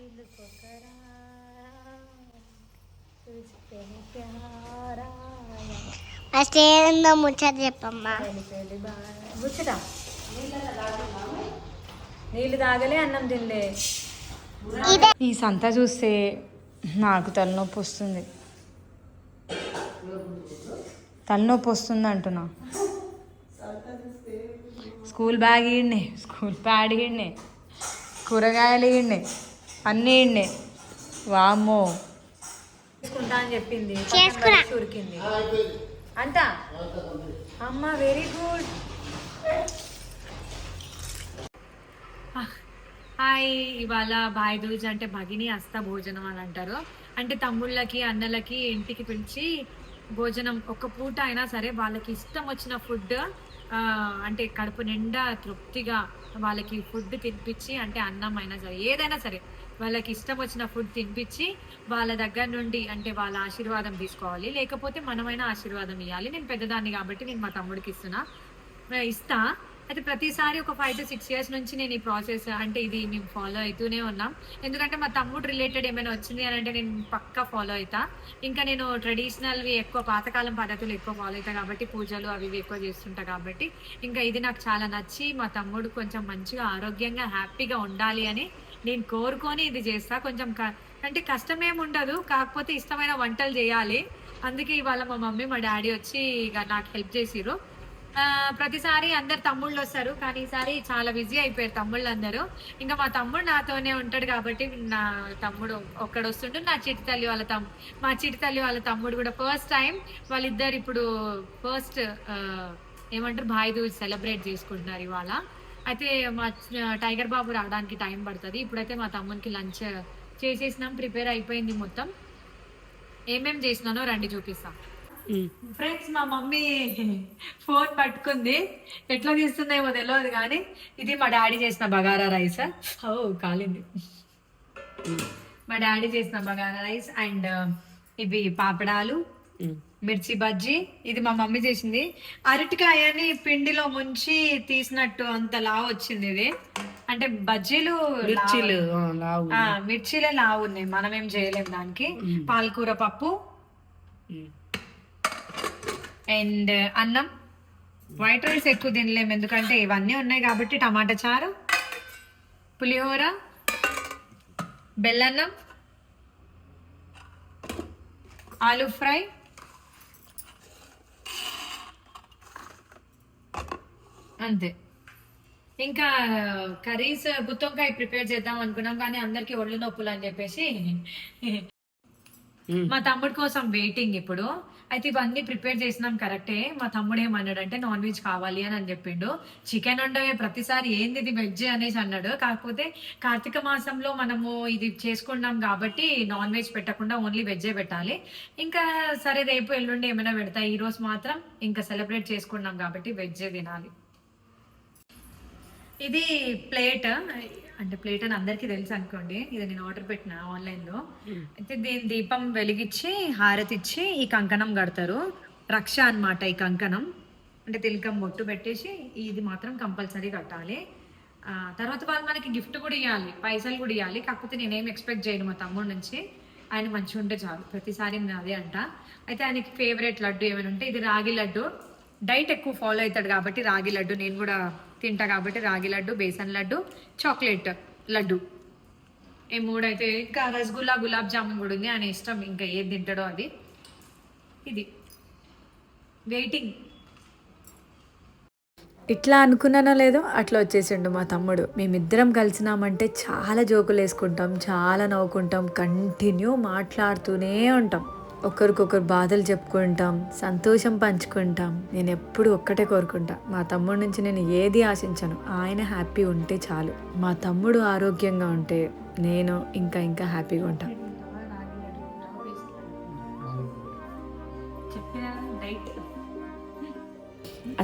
दिल को करार तुझ पे प्यार आया ఫస్ట్ ఏందో ముచ్చట చెప్పమ్మా. पहली पहली बार ముచ్చట నీళ్ళు తాగలే అన్నం తినలే. ఇదే ఈ సంత చూస్తే నాకు తలనొప్పి వస్తుంది. తలనొప్పి వస్తుంది అంటున్నా. స్కూల్ బ్యాగ్ ఈడ్నే, స్కూల్ ప్యాడ్ ఈడ్నే, కూరగాయలు ఈడ్నే, అన్నీ ఈడ్నే. వామ్మో చేసుకుంటా అని చెప్పింది, చేసుకురా. ఉరికింది అంట. అమ్మ వెరీ గుడ్. హాయ్, ఇవాళ భాయ్ దూజ్ అంటే భగిని హస్త భోజనం అని అంటారు. అంటే తమ్ముళ్ళకి అన్నలకి ఇంటికి పిలిచి భోజనం ఒక్క పూట అయినా సరే వాళ్ళకి ఇష్టం వచ్చిన ఫుడ్, అంటే కడుపు నిండా తృప్తిగా వాళ్ళకి ఫుడ్ తినిపించి, అంటే అన్నం అయినా సరే ఏదైనా సరే వాళ్ళకి ఇష్టం వచ్చిన ఫుడ్ తినిపించి వాళ్ళ దగ్గర నుండి అంటే వాళ్ళ ఆశీర్వాదం తీసుకోవాలి. లేకపోతే మనమైనా ఆశీర్వాదం ఇవ్వాలి. నేను పెద్దదాన్ని కాబట్టి నేను మా తమ్ముడికి ఇస్తా. అయితే ప్రతిసారి ఒక 5 to 6 years నుంచి నేను ఈ ప్రాసెస్ అంటే ఇది మేము ఫాలో అవుతూనే ఉన్నాం. ఎందుకంటే మా తమ్ముడు రిలేటెడ్ ఏమైనా వచ్చింది అని అంటే నేను పక్కా ఫాలో అవుతా. ఇంకా నేను ట్రెడిషనల్వి ఎక్కువ పాతకాలం పద్ధతులు ఎక్కువ ఫాలో అవుతా కాబట్టి పూజలు అవి ఇవి ఎక్కువ చేస్తుంటా కాబట్టి ఇంకా ఇది నాకు చాలా నచ్చి మా తమ్ముడు కొంచెం మంచిగా ఆరోగ్యంగా హ్యాపీగా ఉండాలి అని నేను కోరుకొని ఇది చేస్తా. కొంచెం అంటే కష్టమేమి ఉండదు, కాకపోతే ఇష్టమైన వంటలు చేయాలి. అందుకే ఇవాళ మా మమ్మీ మా డాడీ వచ్చి ఇక నాకు హెల్ప్ చేసిరు. ప్రతిసారి అందరు తమ్ముళ్ళు వస్తారు, కానీ ఈసారి చాలా బిజీ అయిపోయారు తమ్ముళ్ళు అందరూ. ఇంకా మా తమ్ముడు నాతోనే ఉంటాడు కాబట్టి నా తమ్ముడు ఒక్కడ వస్తుంటే మా చిట్టి తల్లి వాళ్ళ తమ్ముడు కూడా ఫస్ట్ టైం వాళ్ళిద్దరు ఇప్పుడు ఫస్ట్ ఏమంటారు భాయ్ దూజ్ సెలబ్రేట్ చేసుకుంటున్నారు ఇవాళ. అయితే మా టైగర్ బాబు రావడానికి టైం పడుతుంది. ఇప్పుడైతే మా తమ్మునికి లంచ్ చేసేసినాం, ప్రిపేర్ అయిపోయింది మొత్తం. ఏమేమి చేసినానో రండి చూపిస్తాం. ఫ్రెండ్స్, మా మమ్మీ ఫోన్ పట్టుకుంది, ఎట్లా తీస్తుందేమో తెలియదు కానీ ఇది మా డాడీ చేసిన బగారా రైస్. కాలింది. మా డాడీ చేసిన బగారా రైస్ అండ్ ఇవి పాపడాలు, మిర్చి బజ్జీ. ఇది మా మమ్మీ చేసింది. అరటికాయని పిండిలో ముంచి తీసినట్టు అంత లావు వచ్చింది ఇది. అంటే బజ్జీలు మిర్చీలే లావు ఉన్నాయి, మనం ఏం చేయలేము దానికి. పాలకూర పప్పు అండ్ అన్నం. వైట్ రైస్ ఎక్కువ తినలేము ఎందుకంటే ఇవన్నీ ఉన్నాయి కాబట్టి. టమాటా చారు, పులిహోర, బెల్లన్నం, ఆలూ ఫ్రై, అంతే. ఇంకా కర్రీస్ గుత్తొంకాయ ప్రిపేర్ చేద్దాం అనుకున్నాం కానీ అందరికి ఒళ్ళు నొప్పులు అని చెప్పేసి మా తమ్ముడి కోసం వెయిటింగ్ ఇప్పుడు. అయితే ఇవన్నీ ప్రిపేర్ చేసినాం కరెక్టే. మా తమ్ముడు ఏమన్నాడంటే నాన్ వెజ్ కావాలి అని చెప్పిండు. చికెన్ వండవే ప్రతిసారి ఏంది ఇది వెజ్ అనేసి అన్నాడు. కాకపోతే కార్తీక మాసంలో మనము ఇది చేసుకున్నాం కాబట్టి నాన్ వెజ్ పెట్టకుండా ఓన్లీ వెజ్జే పెట్టాలి. ఇంకా సరే రేపు ఎల్లుండి ఏమైనా పెడతా, ఈ రోజు మాత్రం ఇంకా సెలబ్రేట్ చేసుకున్నాం కాబట్టి వెజ్జే తినాలి. ఇది ప్లేట్, అంటే ప్లేట్ అని అందరికీ తెలుసు అనుకోండి. ఇది నేను ఆర్డర్ పెట్టిన ఆన్లైన్లో. అయితే దీని దీపం వెలిగించి హారతి ఇచ్చి ఈ కంకణం కడతారు. రక్ష అన్నమాట ఈ కంకణం. అంటే తిలకం బొట్టు పెట్టేసి ఇది మాత్రం కంపల్సరీ కట్టాలి. తర్వాత వాళ్ళు మనకి గిఫ్ట్ కూడా ఇవ్వాలి, పైసలు కూడా ఇవ్వాలి. కాకపోతే నేనేం ఎక్స్పెక్ట్ చేయను మా తమ్ముడు నుంచి, ఆయన మంచిగా ఉంటే చాలు. ప్రతిసారి నేను అదే అంట. అయితే ఆయనకి ఫేవరెట్ లడ్డు ఏమైనా ఉంటే ఇది రాగి లడ్డు. డైట్ ఎక్కువ ఫాలో అవుతాడు కాబట్టి రాగి లడ్డు నేను కూడా తింటా కాబట్టి రాగి లడ్డు, బేసన్ లడ్డు, చాక్లెట్ లడ్డు, ఈ మూడైతే. ఇంకా రసగుల్లా, గులాబ్ జామున్ కూడా ఉంది, ఆయన ఇష్టం ఇంకా ఏది తింటాడో అది. ఇది వెయిటింగ్. ఇట్లా అనుకున్నానో లేదో అట్లా వచ్చేసిండు మా తమ్ముడు. మేమిద్దరం కలిసినామంటే చాలా జోకులు వేసుకుంటాం, చాలా నవ్వుకుంటాం, కంటిన్యూ మాట్లాడుతూనే ఉంటాం, ఒకరికొకరు బాధలు చెప్పుకుంటాం, సంతోషం పంచుకుంటాం. నేను ఎప్పుడు ఒక్కటే కోరుకుంటా, మా తమ్ముడి నుంచి నేను ఏది ఆశించను, ఆయన హ్యాపీ ఉంటే చాలు. మా తమ్ముడు ఆరోగ్యంగా ఉంటే నేను ఇంకా ఇంకా హ్యాపీగా ఉంటాను.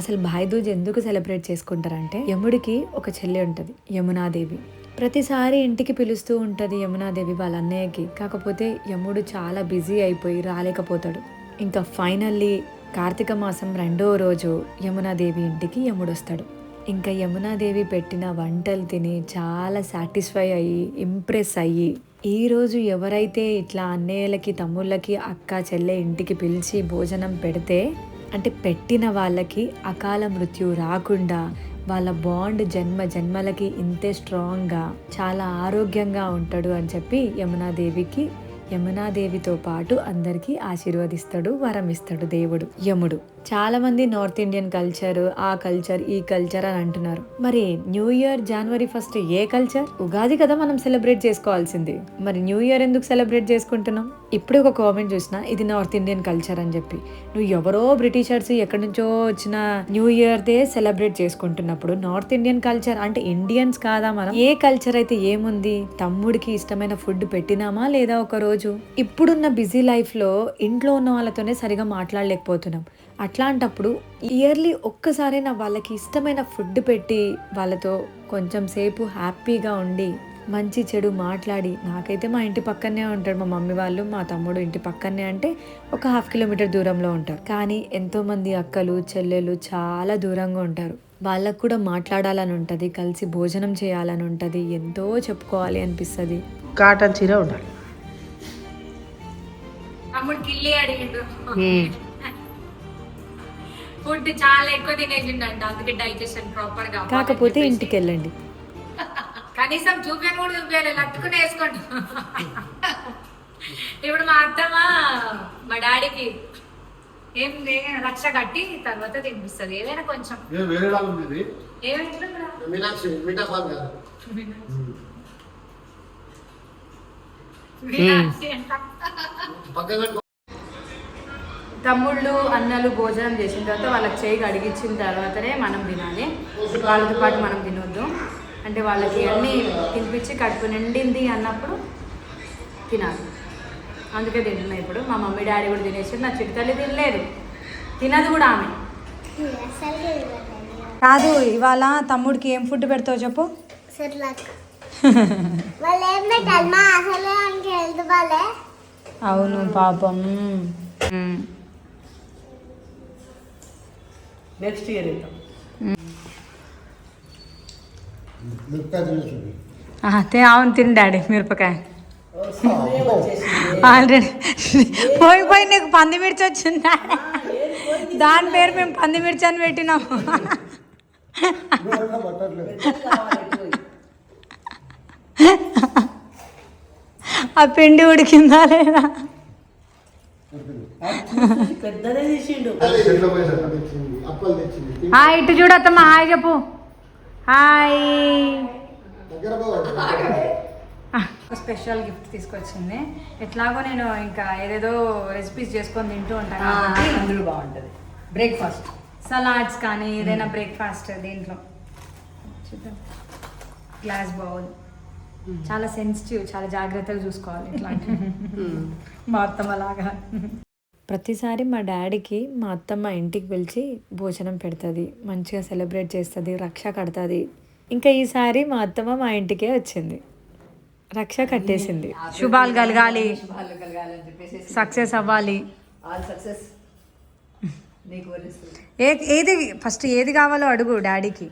అసలు భాయ్ దూజ్ ఎందుకు సెలబ్రేట్ చేసుకుంటారంటే, యముడికి ఒక చెల్లి ఉంటుంది యమునాదేవి. ప్రతిసారి ఇంటికి పిలుస్తూ ఉంటుంది యమునాదేవి వాళ్ళ అన్నయ్యకి. కాకపోతే యముడు చాలా బిజీ అయిపోయి రాలేకపోతాడు. ఇంకా ఫైనల్లీ కార్తీక మాసం 2వ రోజు యమునాదేవి ఇంటికి యముడు వస్తాడు. ఇంకా యమునాదేవి పెట్టిన వంటలు తిని చాలా సాటిస్ఫై అయ్యి ఇంప్రెస్ అయ్యి ఈరోజు ఎవరైతే ఇట్లా అన్నయ్యలకి తమ్ముళ్ళకి అక్క చెల్లె ఇంటికి పిలిచి భోజనం పెడితే అంటే పెట్టిన వాళ్ళకి అకాల మృత్యు రాకుండా వాళ్ళ బాండ్ జన్మ జన్మలకి ఇంతే స్ట్రాంగ్గా చాలా ఆరోగ్యంగా ఉంటాడు అని చెప్పి యమునాదేవితో పాటు అందరికీ ఆశీర్వదిస్తాడు, వరం ఇస్తాడు దేవుడు యముడు. చాలా మంది నార్త్ ఇండియన్ కల్చర్, ఆ కల్చర్ ఈ కల్చర్ అని అంటున్నారు. మరి న్యూ ఇయర్ January 1 ఏ కల్చర్? ఉగాది కదా మనం సెలబ్రేట్ చేసుకోవాల్సింది. మరి న్యూ ఇయర్ ఎందుకు సెలబ్రేట్ చేసుకుంటున్నాం? ఇప్పుడు ఒక కామెంట్ చూసిన, ఇది నార్త్ ఇండియన్ కల్చర్ అని చెప్పి. నువ్వు ఎవరో బ్రిటిషర్స్ ఎక్కడి నుంచో వచ్చిన న్యూ ఇయర్ డే సెలబ్రేట్ చేసుకుంటున్నప్పుడు నార్త్ ఇండియన్ కల్చర్ అంటే ఇండియన్స్ కాదా మనం? ఏ కల్చర్ అయితే ఏముంది? తమ్ముడికి ఇష్టమైన ఫుడ్ పెట్టినామా లేదా ఒక రోజు? ఇప్పుడున్న బిజీ లైఫ్ లో ఇంట్లో ఉన్న వాళ్ళతోనే సరిగా మాట్లాడలేకపోతున్నాం. అట్లాంటప్పుడు ఇయర్లీ ఒక్కసారైనా వాళ్ళకి ఇష్టమైన ఫుడ్ పెట్టి వాళ్ళతో కొంచెం సేపు హ్యాపీగా ఉండి మంచి చెడు మాట్లాడి, నాకైతే మా ఇంటి పక్కనే ఉంటాడు మా మమ్మీ వాళ్ళు, మా తమ్ముడు ఇంటి పక్కనే అంటే ఒక 1/2 కిలోమీటర్ దూరంలో ఉంటారు. కానీ ఎంతోమంది అక్కలు చెల్లెలు చాలా దూరంగా ఉంటారు. వాళ్ళకు కూడా మాట్లాడాలని ఉంటుంది, కలిసి భోజనం చేయాలని ఉంటుంది, ఎంతో చెప్పుకోవాలి అనిపిస్తుంది. కాటన్ చీర ఉండాలి. తమ్ముడు కిల్లి అడిగిండు, ఫుడ్ చాలా ఎక్కువ తినేసిండంట, అందుకే డైజెషన్ ప్రాపర్ గా. కాకపోతే ఇంటికి వెళ్ళండి, కనీసం చూపాను కూడా చూపించాలి, లట్టుకుని వేసుకోండి. ఇప్పుడు మా అత్తమ్మ మా డాడీకి ఏం రక్ష కట్టి తర్వాత తినిపిస్తుంది ఏదైనా కొంచెం. తమ్ముళ్ళు అన్నలు భోజనం చేసిన తర్వాత వాళ్ళకి చేయి కడిగించిన తర్వాతనే మనం తినాలి, వాళ్ళతో పాటు మనం తినొద్దు. అంటే వాళ్ళకి అన్నీ తినిపించి కడుపు నిండింది అన్నప్పుడు తినాలి. అందుకే తింటున్నా. ఇప్పుడు మా మమ్మీ డాడీ కూడా తినేసి, నా చిట్తల్లి తినలేదు, తినదు కూడా ఆమె. కాదు, ఇవాళ తమ్ముడికి ఏం ఫుడ్ పెడతావు చెప్పు. అవును పాపం. నెక్స్ట్ ఇయర్ వెళ్తాం. అవును తిని డాడీ మిరపకాయ ఆల్రెడీ పోయి నీకు పంది మిర్చి వచ్చిందా? దాని పేరు మేము పంది మిర్చి అని పెట్టినాము. ఆ పిండి ఉడికిందా లేదా? హాయ్ ఇటు చూడత్తమ్మా, హాయ్ చెప్పు. హాయ్. స్పెషల్ గిఫ్ట్ తీసుకొచ్చింది. ఎట్లాగో నేను ఇంకా ఏదేదో రెసిపీస్ చేసుకొని తింటూ ఉంటాను కాబట్టి అందులో బాగుంటుంది. బ్రేక్ఫాస్ట్ సలాడ్స్ కానీ ఏదైనా బ్రేక్ఫాస్ట్ దీంట్లో చూద్దాం. గ్లాస్ బౌల్ చాలా సెన్సిటివ్, చాలా జాగ్రత్తగా చూసుకోవాలి ఇట్లాంటివి. మా అత్తమ్మ లాగా. ప్రతిసారి మా డాడీకి మా అత్తమ్మ ఇంటికి పిలిచి భోజనం పెడుతుంది, మంచిగా సెలబ్రేట్ చేస్తుంది, రక్ష కడుతుంది. ఇంకా ఈసారి మా అత్తమ్మ మా ఇంటికే వచ్చింది, రక్ష కట్టేసింది. శుభాలు కలగాలి, సక్సెస్ అవ్వాలి. ఏది ఫస్ట్ ఏది కావాలో అడుగు డాడీకి.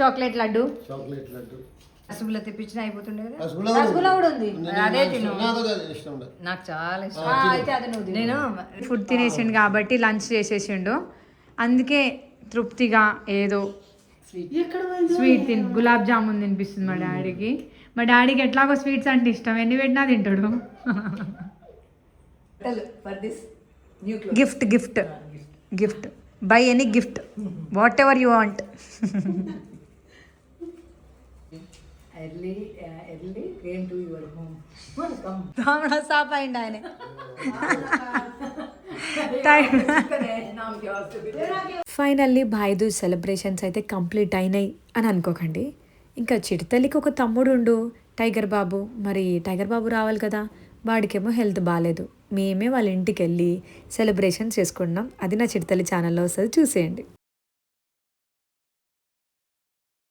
చాక్లెట్ లడ్డు, రసగుల్లా తెప్పించిన అయిపోతుండే కదా. రసగుల్లా కూడా ఉంది, అదే తిను. నాకు చాలా ఇష్టం. అయితే అది నువ్వు తిను. నేను ఫుడ్ తినేసిండు కాబట్టి లంచ్ చేసేసిండు, అందుకే తృప్తిగా ఏదో స్వీట్ తిని గులాబ్ జామున్ తినిపిస్తుంది మా డాడీకి. మా డాడీకి ఎట్లాగో స్వీట్స్ అంటే ఇష్టం, ఎన్ని పెట్టినా తింటాడు. Gift gift gift by any gift, what ever you want. early came to your home. Welcome. సాప్ అయింది ఆయన. ఫైనల్లీ భాయ్దూజ్ సెలబ్రేషన్స్ అయితే కంప్లీట్ అయినాయి అని అనుకోకండి. ఇంకా చిడతల్లికి ఒక తమ్ముడు ఉండు, టైగర్ బాబు. మరి టైగర్ బాబు రావాలి కదా, వాడికేమో హెల్త్ బాగాలేదు. మేమే వాళ్ళ ఇంటికి వెళ్ళి సెలబ్రేషన్ చేసుకుంటున్నాం. అది నా చిడతల్లి ఛానల్లో వస్తుంది, చూసేయండి.